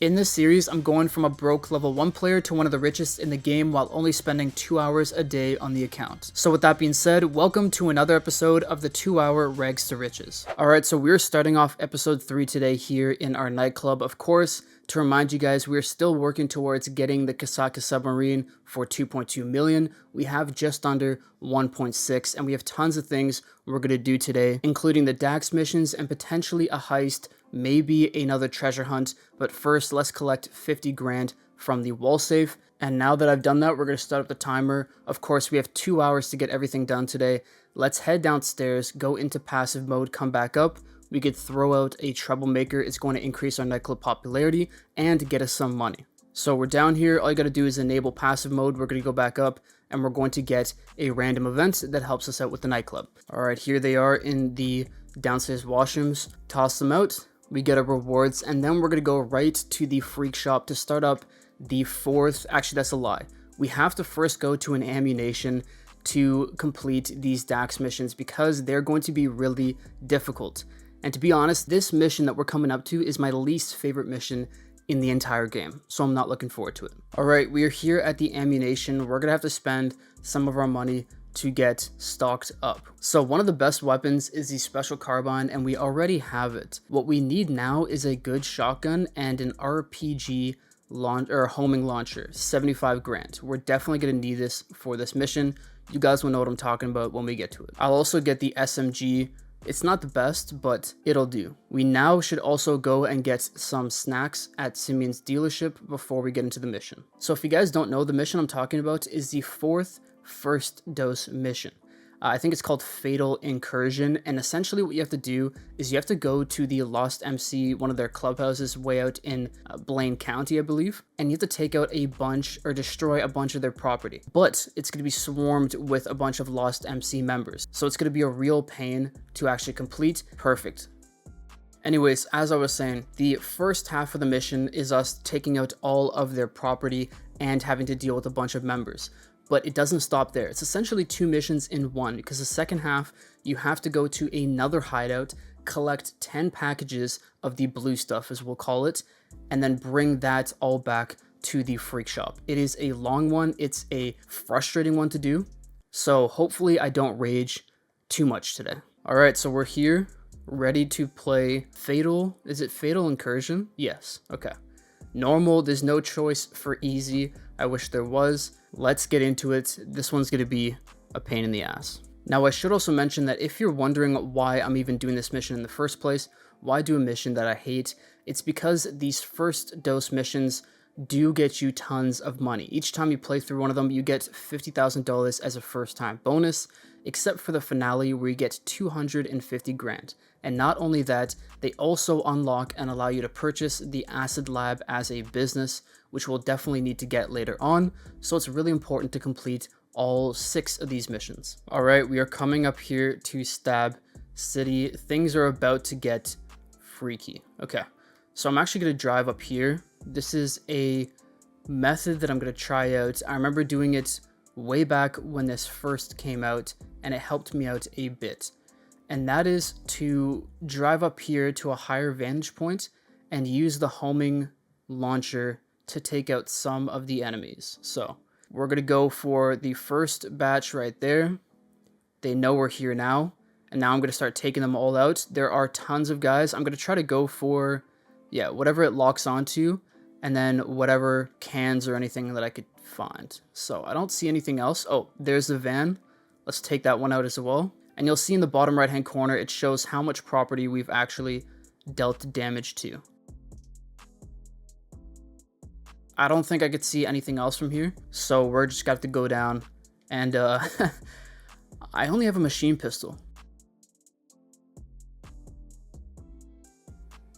In this series, I'm going from a broke level 1 player to one of the richest in the game while only spending 2 hours a day on the account. So with that being said, welcome to another episode of the 2-hour Rags to Riches. Alright, so we're starting off episode 3 today here in our nightclub. Of course, to remind you guys, we're still working towards getting the Kasaka submarine for 2.2 million. We have just under 1.6 and we have tons of things we're going to do today, including the Dax missions and potentially a heist, maybe another treasure hunt. But first, let's collect 50 grand from the wall safe. And now that I've done that, we're going to start up the timer. Of course, we have 2 hours to get everything done today. Let's head downstairs, go into passive mode, come back up. We could throw out a troublemaker. It's going to increase our nightclub popularity and get us some money. So we're down here. All you got to do is enable passive mode. We're going to go back up and we're going to get a random event that helps us out with the nightclub. All right, here they are in the downstairs washrooms. Toss them out. We get our rewards and then we're going to go right to the freak shop to start up the fourth. Actually, that's a lie. We have to first go to an ammunition to complete these Dax missions because they're going to be really difficult. And to be honest, this mission that we're coming up to is my least favorite mission in the entire game, so I'm not looking forward to it. All right, we are here at the ammunition. We're gonna have to spend some of our money to get stocked up. So one of the best weapons is the special carbine, and we already have it. What we need now is a good shotgun and an RPG homing launcher, 75 grand. We're definitely gonna need this for this mission. You guys will know what I'm talking about when we get to it. I'll also get the SMG. It's not the best, but it'll do. We now should also go and get some snacks at Simeon's dealership before we get into the mission. So if you guys don't know, the mission I'm talking about is the fourth first dose mission. I think it's called Fatal Incursion, and essentially what you have to do is you have to go to the Lost MC, one of their clubhouses way out in Blaine County, I believe, and you have to take out a bunch or destroy a bunch of their property. But it's going to be swarmed with a bunch of Lost MC members, so it's going to be a real pain to actually complete. Perfect. Anyways, as I was saying, the first half of the mission is us taking out all of their property and having to deal with a bunch of members. But it doesn't stop there. It's essentially 2 missions in one, because the second half, you have to go to another hideout, collect 10 packages of the blue stuff, as we'll call it, and then bring that all back to the freak shop. It is a long one. It's a frustrating one to do. So hopefully I don't rage too much today. All right, so we're here, ready to play Fatal. Is it Fatal Incursion? Yes, okay. Normal, there's no choice for easy. I wish there was. Let's get into it. This one's going to be a pain in the ass. Now, I should also mention that if you're wondering why I'm even doing this mission in the first place, why do a mission that I hate, it's because these first dose missions do get you tons of money. Each time you play through one of them, you get $50,000 as a first time bonus, except for the finale where you get 250 grand. And not only that, they also unlock and allow you to purchase the Acid Lab as a business, which we'll definitely need to get later on. So it's really important to complete all 6 of these missions. All right, we are coming up here to Stab City. Things are about to get freaky. Okay, so I'm actually going to drive up here. This is a method that I'm going to try out. I remember doing it way back when this first came out, and it helped me out a bit. And that is to drive up here to a higher vantage point and use the homing launcher to take out some of the enemies. So we're going to go for the first batch right there. They know we're here now. And now I'm going to start taking them all out. There are tons of guys. I'm going to try to go for, yeah, whatever it locks onto. And then whatever cans or anything that I could find. So I don't see anything else. Oh, there's the van. Let's take that one out as well. And you'll see in the bottom right hand corner, it shows how much property we've actually dealt damage to. I don't think I could see anything else from here. So we're just got to go down. And I only have a machine pistol.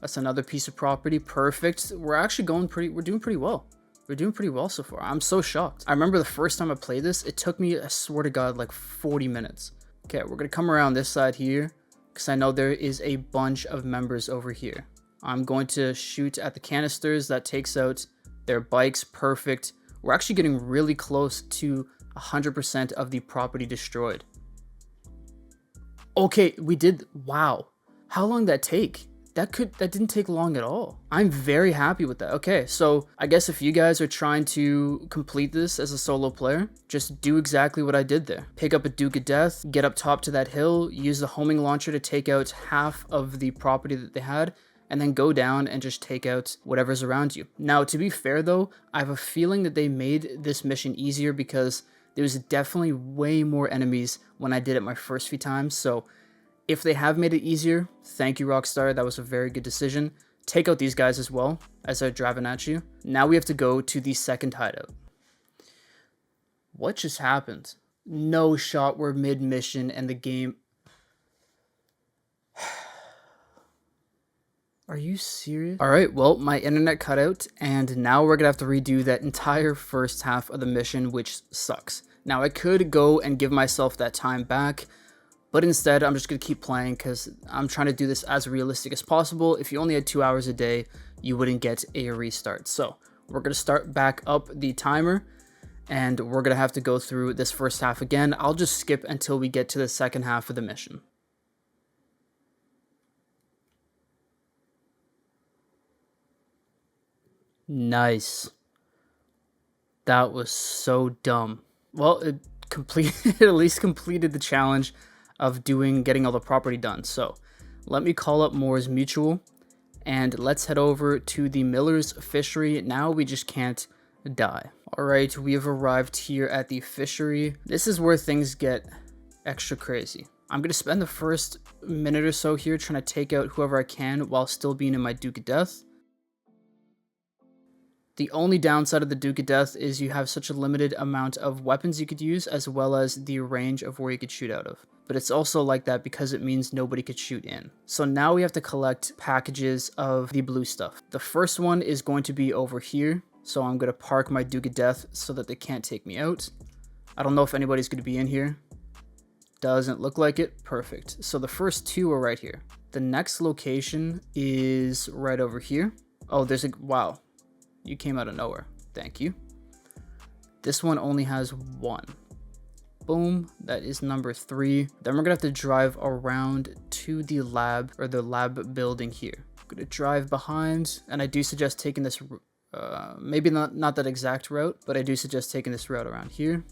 That's another piece of property. Perfect. We're actually we're doing pretty well. We're doing pretty well so far. I'm so shocked. I remember the first time I played this, it took me, I swear to God, like 40 minutes. Okay, we're gonna come around this side here because I know there is a bunch of members over here. I'm going to shoot at the canisters. That takes out their bikes. Perfect. We're actually getting really close to 100% of the property destroyed. Okay, we did. Wow. How long did that take? That didn't take long at all. I'm very happy with that. Okay, so I guess if you guys are trying to complete this as a solo player, just do exactly what I did there. Pick up a Duke of Death, get up top to that hill, use the homing launcher to take out half of the property that they had, and then go down and just take out whatever's around you. Now, to be fair though, I have a feeling that they made this mission easier because there was definitely way more enemies when I did it my first few times, so if they have made it easier, thank you, Rockstar. That was a very good decision. Take out these guys as well as they're driving at you. Now we have to go to the second hideout. What just happened? No shot, we're mid-mission and the game... Are you serious? Alright, well, my internet cut out, and now we're gonna have to redo that entire first half of the mission, which sucks. Now, I could go and give myself that time back, but instead, I'm just going to keep playing because I'm trying to do this as realistic as possible. If you only had 2 hours a day, you wouldn't get a restart. So we're going to start back up the timer and we're going to have to go through this first half again. I'll just skip until we get to the second half of the mission. Nice. That was so dumb. Well, it completed, at least completed the challenge of getting all the property done. So let me call up Moore's Mutual and let's head over to the Miller's Fishery. Now we just can't die. All right, we have arrived here at the fishery. This is where things get extra crazy. I'm gonna spend the first minute or so here trying to take out whoever I can while still being in my Duke of Death. The only downside of the Duke of Death is you have such a limited amount of weapons you could use as well as the range of where you could shoot out of. But it's also like that because it means nobody could shoot in. So now we have to collect packages of the blue stuff. The first one is going to be over here. So I'm going to park my Duke of Death so that they can't take me out. I don't know if anybody's going to be in here. Doesn't look like it. Perfect. So the first two are right here. The next location is right over here. Oh, there's a... Wow. You came out of nowhere. Thank you. This one only has one. Boom. That is number 3. Then we're going to have to drive around to the lab, or the lab building here. I'm going to drive behind, and I do suggest taking this, maybe not that exact route, but I do suggest taking this route around here.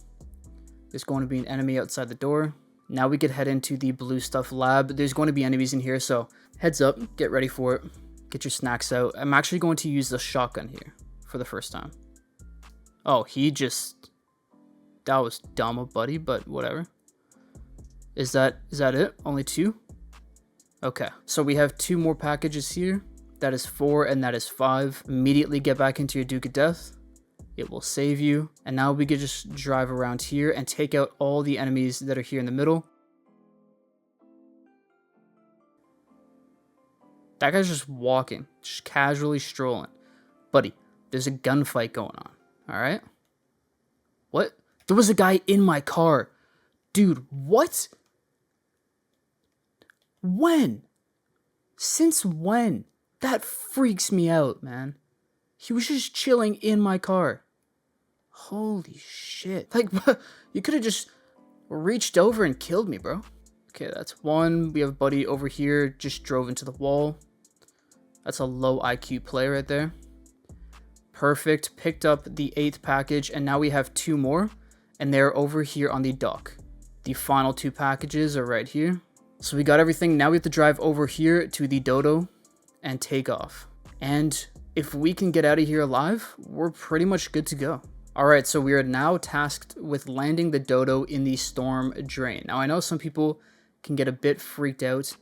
There's going to be an enemy outside the door. Now we could head into the blue stuff lab. There's going to be enemies in here, so heads up, get ready for it. Get your snacks out. I'm actually going to use the shotgun here for the first time. Oh, that was dumb, buddy, but whatever. Is that it? Only 2? Okay, so we have 2 more packages here. That is 4 and that is 5. Immediately get back into your Duke of Death. It will save you. And now we can just drive around here and take out all the enemies that are here in the middle. That guy's just walking, just casually strolling. Buddy, there's a gunfight going on, all right? What? There was a guy in my car. Dude, what? When? Since when? That freaks me out, man. He was just chilling in my car. Holy shit. Like, you could have just reached over and killed me, bro. Okay, that's 1. We have buddy over here, just drove into the wall. That's a low IQ play right there. Perfect. Picked up the 8th package, and now we have 2 more, and they're over here on the dock. The final 2 packages are right here. So we got everything. Now we have to drive over here to the dodo and take off. And if we can get out of here alive, we're pretty much good to go. All right, so we are now tasked with landing the dodo in the storm drain. Now, I know some people can get a bit freaked out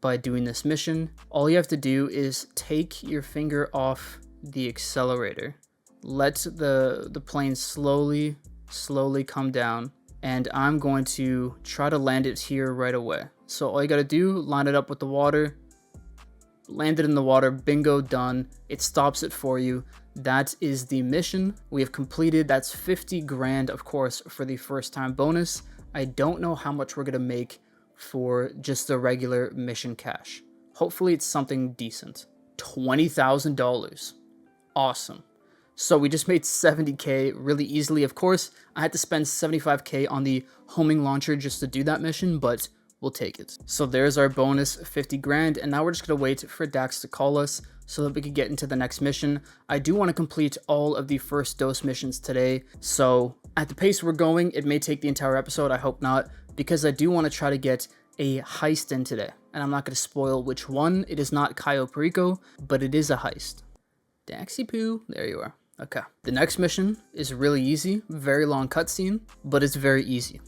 by doing this mission. All you have to do is take your finger off the accelerator, let the plane slowly come down, and I'm going to try to land it here right away. So all you gotta do, line it up with the water, land it in the water, bingo, done. It stops it for you. That is the mission we have completed. That's 50 grand, of course, for the first time bonus. I don't know how much we're gonna make for just the regular mission cash. Hopefully it's something decent. $20,000. Awesome. So we just made 70k really easily. Of course, I had to spend 75k on the homing launcher just to do that mission, but we'll take it. So there's our bonus 50 grand, and now we're just gonna wait for Dax to call us so that we can get into the next mission. I do want to complete all of the first dose missions today, so at the pace we're going, it may take the entire episode, I hope not, because I do want to try to get a heist in today, and I'm not going to spoil which one. It is not Cayo Perico, but it is a heist. Daxy Poo, there you are. Okay, the next mission is really easy, very long cutscene, but it's very easy.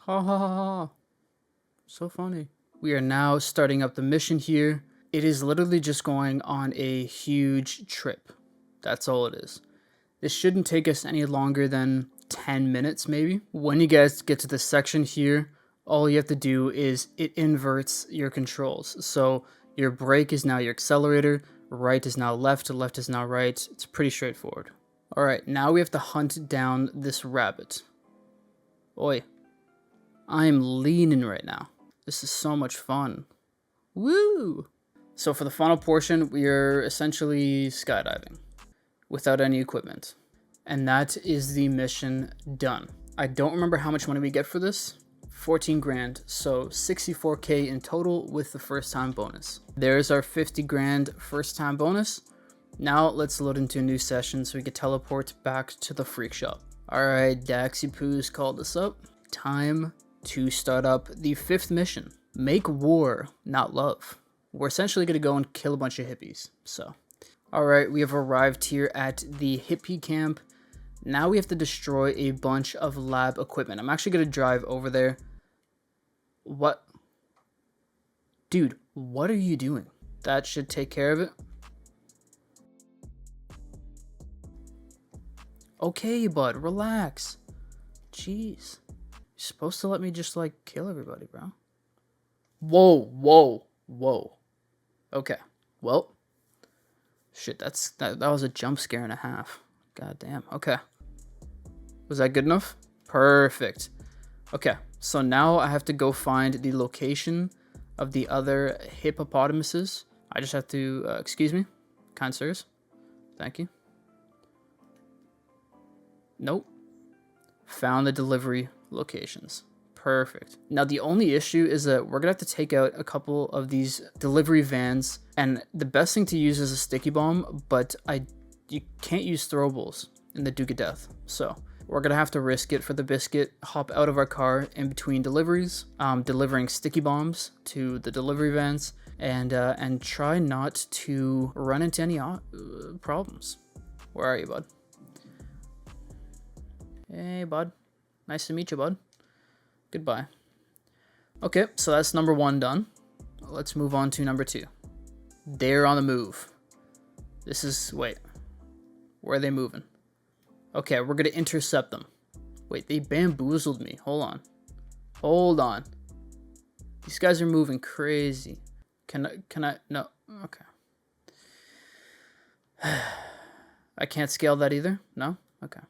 Ha ha ha ha. So funny. We are now starting up the mission here. It is literally just going on a huge trip. That's all it is. This shouldn't take us any longer than 10 minutes maybe. When you guys get to this section here, all you have to do is it inverts your controls. So your brake is now your accelerator, right is now left, left is now right. It's pretty straightforward. All right, now we have to hunt down this rabbit. Oi, I'm leaning right now. This is so much fun. Woo! So for the final portion, we are essentially skydiving without any equipment. And that is the mission done. I don't remember how much money we get for this. 14 grand, so 64k in total with the first time bonus. There's our 50 grand first time bonus. Now let's load into a new session so we can teleport back to the freak shop. All right, Daxy Poo's called us up. Time to start up the 5th mission. Make war, not love. We're essentially gonna go and kill a bunch of hippies, so. All right, we have arrived here at the hippie camp. Now we have to destroy a bunch of lab equipment. I'm actually gonna drive over there. What? Dude, what are you doing? That should take care of it. Okay, bud, relax. Jeez. You're supposed to let me just, like, kill everybody, bro. Whoa, whoa, whoa. Okay, well. Shit, that was a jump scare and a half. God damn, okay. Was that good enough? Perfect. Okay, so now I have to go find the location of the other hippopotamuses. I just have to, excuse me, kind sirs. Thank you. Nope. Found the delivery locations. Perfect. Now the only issue is that we're gonna have to take out a couple of these delivery vans, and the best thing to use is a sticky bomb, but you can't use throwables in the Duke of Death. So we're gonna have to risk it for the biscuit, hop out of our car in between deliveries, delivering sticky bombs to the delivery vans, and try not to run into any problems. Where are you, bud? Hey, bud. Nice to meet you, bud. Goodbye. Okay, so that's number 1 done. Let's move on to number 2. They're on the move. This is, wait. Where are they moving? Okay, we're gonna intercept them. Wait, they bamboozled me. Hold on. Hold on. These guys are moving crazy. Can I, no, okay. I can't scale that either? No? Okay.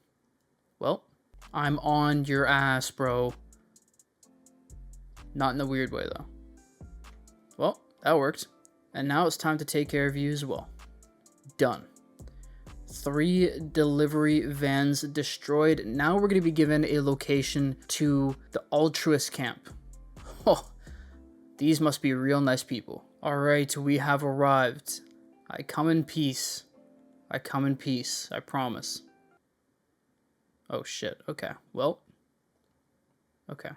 Well, I'm on your ass, bro. Not in a weird way, though. Well, that worked. And now it's time to take care of you as well. Done. 3 delivery vans destroyed. Now we're going to be given a location to the altruist camp. Oh, these must be real nice people. All right, we have arrived. I come in peace. I come in peace. I promise. Oh, shit. Okay. Well. Okay.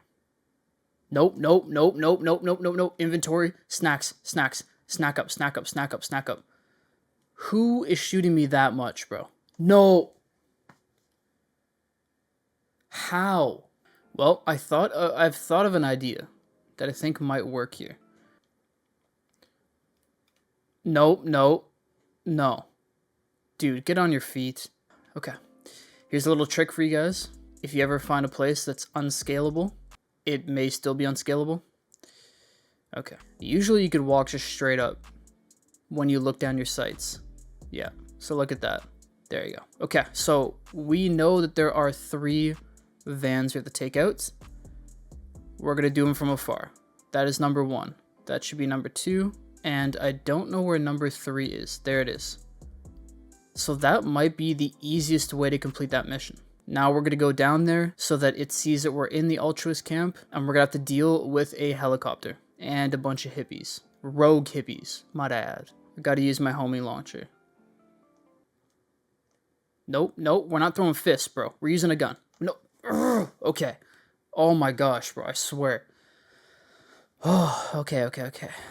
Nope, nope, nope, nope, nope, nope, nope, nope. Inventory. Snacks, snacks. Snack up, snack up, snack up, snack up. Who is shooting me that much, bro? No. How? Well, I've thought of an idea that I think might work here. No, no, no. Dude, get on your feet. Okay. Here's a little trick for you guys. If you ever find a place that's unscalable, it may still be unscalable. Okay. Usually you could walk just straight up when you look down your sights. Yeah. So look at that. There you go. Okay. So we know that there are 3 vans we have to take out. We're going to do them from afar. That is number 1. That should be number 2. And I don't know where number 3 is. There it is. So that might be the easiest way to complete that mission. Now we're going to go down there so that it sees that we're in the altruist camp, and we're going to have to deal with a helicopter and a bunch of hippies. Rogue hippies, might I add. I got to use my homing launcher. Nope, we're not throwing fists, bro. We're using a gun. No. Urgh. Okay. Oh my gosh, bro, I swear. Oh, okay.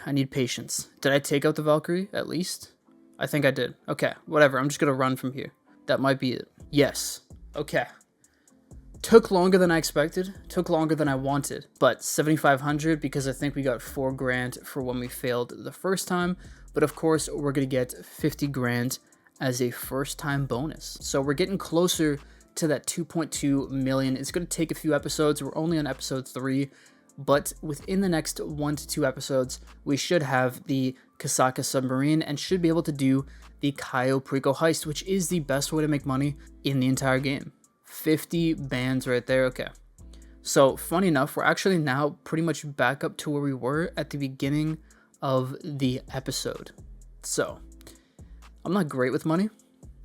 I need patience. Did I take out the Valkyrie, at least? I think I did. Okay, whatever. I'm just gonna run from here. That might be it. Yes. Okay. Took longer than I expected. Took longer than I wanted. But 7,500 because I think we got 4 grand for when we failed the first time. But of course, we're gonna get 50 grand as a first-time bonus. So we're getting closer to that 2.2 million. It's gonna take a few episodes. We're only on episode 3. But within the next 1 to 2 episodes, we should have the Kasaka submarine and should be able to do the Cayo Perico heist, which is the best way to make money in the entire game. 50 bands right there. Okay. So funny enough, we're actually now pretty much back up to where we were at the beginning of the episode. So I'm not great with money.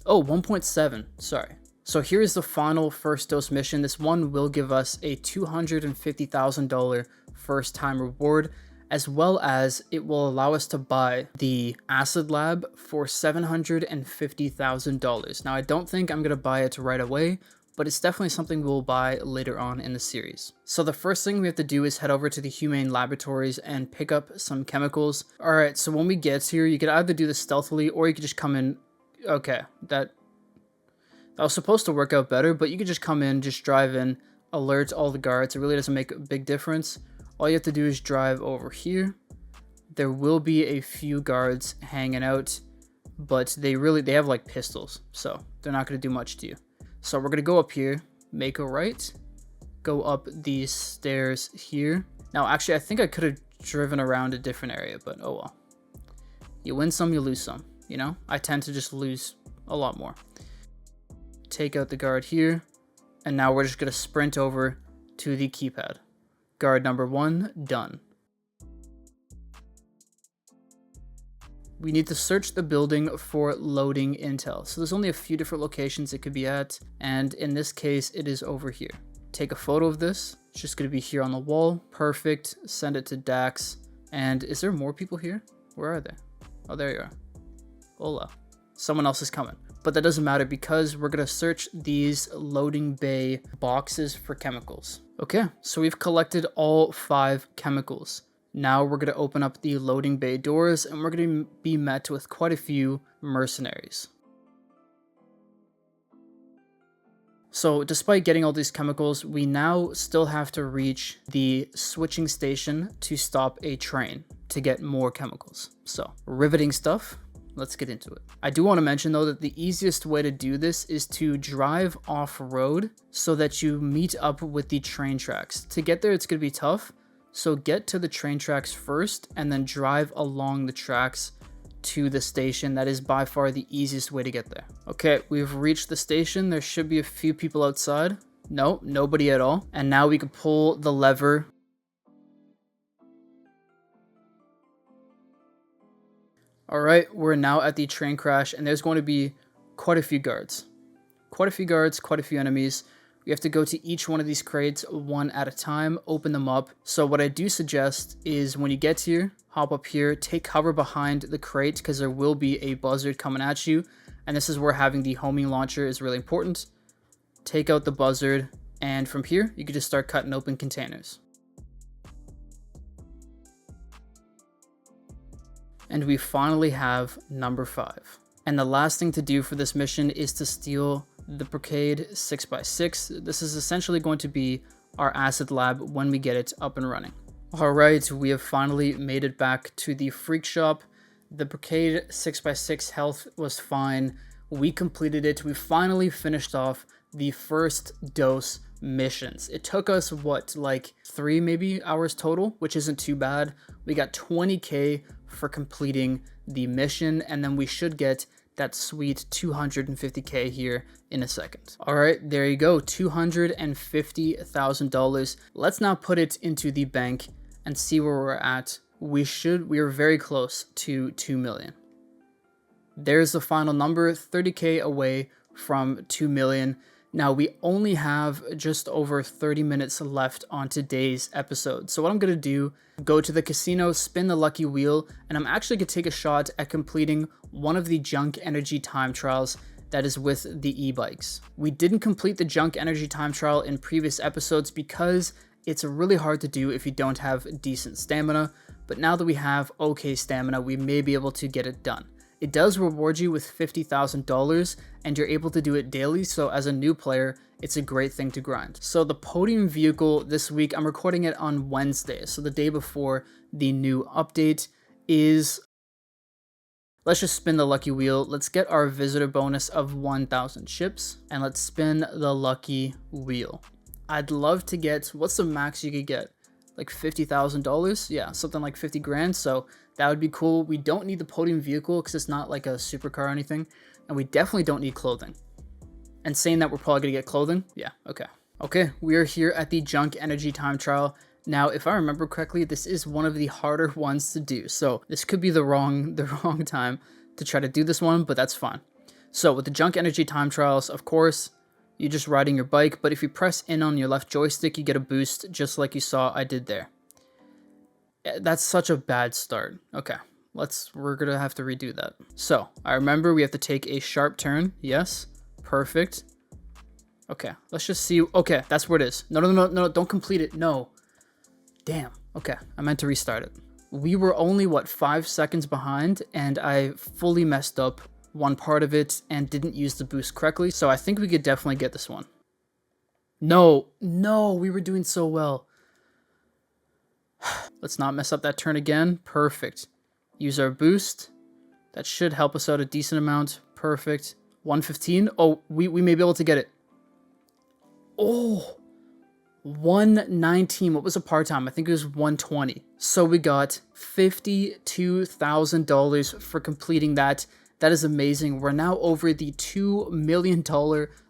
Oh, 1.7. Sorry. So here's the final first dose mission. This one will give us a $250,000 first time reward, as well as it will allow us to buy the acid lab for $750,000. Now I don't think I'm going to buy it right away, but it's definitely something we'll buy later on in the series. So the first thing we have to do is head over to the humane laboratories and pick up some chemicals. All right, so when we get here, you could either do this stealthily or you could just come in. Okay, that was supposed to work out better, but you could just come in, just drive in, alert all the guards. It really doesn't make a big difference. All you have to do is drive over here. There will be a few guards hanging out, but they have like pistols, so they're not going to do much to you. So we're going to go up here, make a right, go up these stairs here. Now, actually, I think I could have driven around a different area, but oh well. You win some, you lose some, you know? I tend to just lose a lot more. Take out the guard here, and now we're just going to sprint over to the keypad. Guard number 1, done. We need to search the building for loading intel. So there's only a few different locations it could be at, and in this case, it is over here. Take a photo of this. It's just going to be here on the wall. Perfect. Send it to Dax. And is there more people here? Where are they? Oh, there you are. Hola. Someone else is coming. But that doesn't matter because we're going to search these loading bay boxes for chemicals. Okay, so we've collected all 5 chemicals. Now we're going to open up the loading bay doors and we're going to be met with quite a few mercenaries. So despite getting all these chemicals, we now still have to reach the switching station to stop a train to get more chemicals. So riveting stuff. Let's get into it. I do want to mention though that the easiest way to do this is to drive off-road so that you meet up with the train tracks. To get there, it's going to be tough. So get to the train tracks first and then drive along the tracks to the station. That is by far the easiest way to get there. Okay, we've reached the station. There should be a few people outside. No, nobody at all. And now we can pull the lever. All right, we're now at the train crash and there's going to be quite a few guards. Quite a few enemies. We have to go to each one of these crates one at a time, open them up. So what I do suggest is when you get here, hop up here, take cover behind the crate because there will be a buzzard coming at you. And this is where having the homing launcher is really important. Take out the buzzard and from here, you can just start cutting open containers. And we finally have number 5. And the last thing to do for this mission is to steal the Brocade 6x6. This is essentially going to be our acid lab when we get it up and running. Alright, we have finally made it back to the freak shop. The Brocade 6x6 health was fine. We completed it. We finally finished off the first dose missions. It took us, what, like 3 maybe hours total, which isn't too bad. We got 20k for completing the mission, and then we should get that sweet 250k here in a second. All right, there you go, $250,000. Let's now put it into the bank and see where we're at. We are very close to 2 million. There's the final number, 30k away from 2 million. Now, we only have just over 30 minutes left on today's episode. So what I'm going to do, go to the casino, spin the lucky wheel, and I'm actually going to take a shot at completing one of the junk energy time trials that is with the e-bikes. We didn't complete the junk energy time trial in previous episodes because it's really hard to do if you don't have decent stamina, but now that we have okay stamina, we may be able to get it done. It does reward you with $50,000 and you're able to do it daily, so as a new player, it's a great thing to grind. So the podium vehicle this week, I'm recording it on Wednesday, so the day before the new update is... Let's just spin the lucky wheel. Let's get our visitor bonus of 1,000 chips, and let's spin the lucky wheel. I'd love to get, what's the max you could get? Like $50,000? Yeah, something like 50 grand, so that would be cool. We don't need the podium vehicle because it's not like a supercar or anything, and we definitely don't need clothing. And saying that we're probably gonna get clothing? Yeah, okay. Okay, we are here at the junk energy time trial. Now, if I remember correctly, this is one of the harder ones to do, so this could be the wrong time to try to do this one, but that's fine. So with the junk energy time trials, of course, you're just riding your bike, but if you press in on your left joystick, you get a boost, just like you saw I did there. That's such a bad start. Okay, we're gonna have to redo that. So, I remember we have to take a sharp turn. Yes, perfect. Okay, let's just see. Okay, that's where it is. No, don't complete it. No. Damn. Okay, I meant to restart it. We were only, what, 5 seconds behind, and I fully messed up one part of it and didn't use the boost correctly, so I think we could definitely get this one. No, we were doing so well. Let's not mess up that turn again. Perfect. Use our boost. That should help us out a decent amount. Perfect. 115. Oh, we may be able to get it. Oh, 119. What was the par time? I think it was 120. So we got $52,000 for completing that. That is amazing. We're now over the $2 million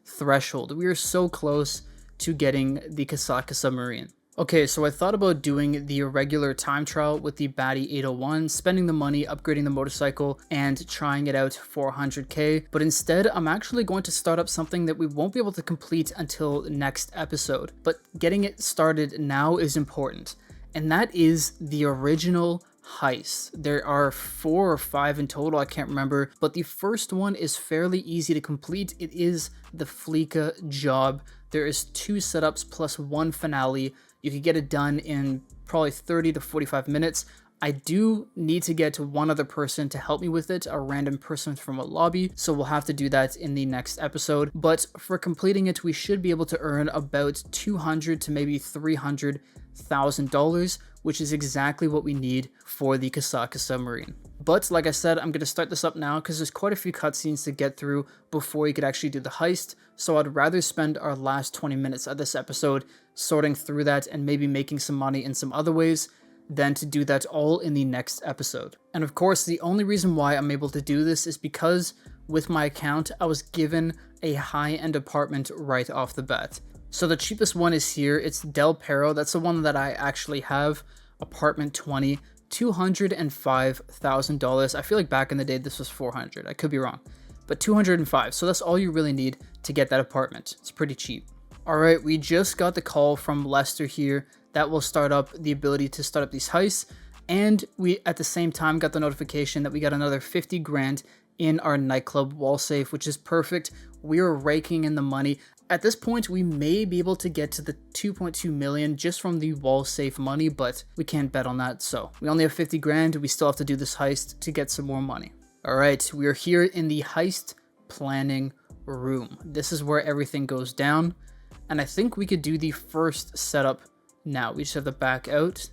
threshold. We are so close to getting the Kasaka submarine. Okay, so I thought about doing the regular time trial with the Batty 801, spending the money, upgrading the motorcycle, and trying it out for 100k, but instead I'm actually going to start up something that we won't be able to complete until next episode, but getting it started now is important, and that is the original heist. There are 4 or 5 in total, I can't remember, but the first one is fairly easy to complete. It is the fleeca job. There is 2 setups plus 1 finale. You could get it done in probably 30 to 45 minutes. I do need to get one other person to help me with it, a random person from a lobby, so we'll have to do that in the next episode. But for completing it, we should be able to earn about $200 to maybe $300,000, which is exactly what we need for the Kasaka submarine. But like I said, I'm going to start this up now because there's quite a few cutscenes to get through before you could actually do the heist, so I'd rather spend our last 20 minutes of this episode sorting through that and maybe making some money in some other ways than to do that all in the next episode. And of course, the only reason why I'm able to do this is because with my account, I was given a high-end apartment right off the bat. So the cheapest one is here. It's Del Perro. That's the one that I actually have. Apartment 20, $205,000. I feel like back in the day this was 400. I could be wrong, but 205. So that's all you really need to get that apartment. It's pretty cheap. All right, we just got the call from Lester here that will start up the ability to start up these heists, and we at the same time got the notification that we got another 50 grand in our Nightclub wall safe, which is perfect. We are raking in the money. At this point, we may be able to get to the 2.2 million just from the wall safe money, but we can't bet on that. So we only have 50 grand. We still have to do this heist to get some more money. All right, we are here in the heist planning room. This is where everything goes down. And I think we could do the first setup now. We just have to back out,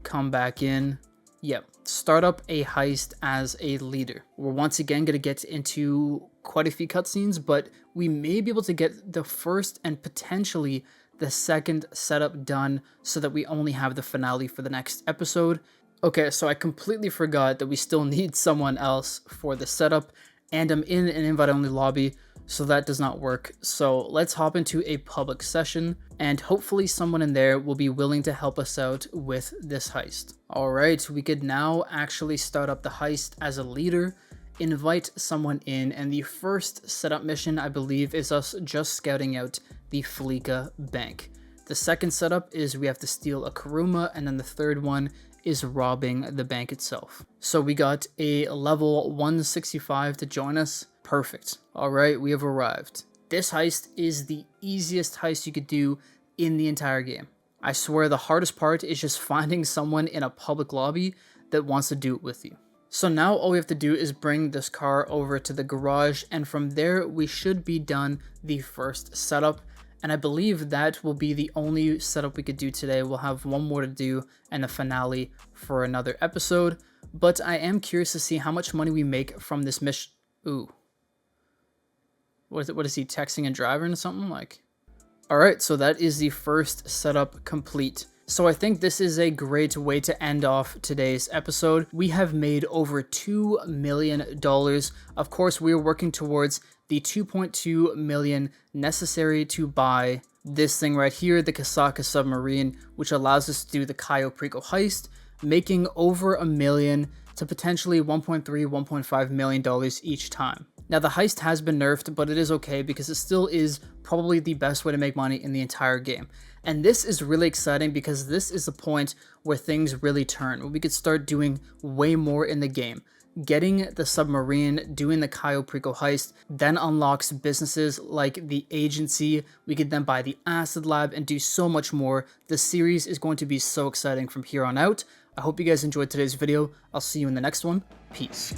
come back in. Yep, start up a heist as a leader. We're once again going to get into quite a few cutscenes, but we may be able to get the first and potentially the second setup done so that we only have the finale for the next episode. Okay, so I completely forgot that we still need someone else for the setup, and I'm in an invite-only lobby, so that does not work. So let's hop into a public session, and hopefully someone in there will be willing to help us out with this heist. All right, we could now actually start up the heist as a leader, invite someone in, and the first setup mission, I believe, is us just scouting out the Fleeca bank. The second setup is we have to steal a Kuruma, and then the third one is robbing the bank itself. So we got a level 165 to join us. Perfect. All right, we have arrived. This heist is the easiest heist you could do in the entire game. I swear the hardest part is just finding someone in a public lobby that wants to do it with you. So now all we have to do is bring this car over to the garage, and from there we should be done the first setup. And I believe that will be the only setup we could do today. We'll have one more to do and a finale for another episode. But I am curious to see how much money we make from this mission. Ooh. What is it? What is he texting and driving or something like? All right, so that is the first setup complete. So I think this is a great way to end off today's episode. We have made over $2 million. Of course, we are working towards the 2.2 million necessary to buy this thing right here, the Kasaka submarine, which allows us to do the Cayo Perico heist, making over $1 million to potentially $1.3, $1.5 million each time. Now, the heist has been nerfed, but it is okay because it still is probably the best way to make money in the entire game. And this is really exciting because this is the point where things really turn, where we could start doing way more in the game. Getting the submarine, doing the Cayo Perico heist, then unlocks businesses like the agency. We could then buy the acid lab and do so much more. The series is going to be so exciting from here on out. I hope you guys enjoyed today's video. I'll see you in the next one. Peace.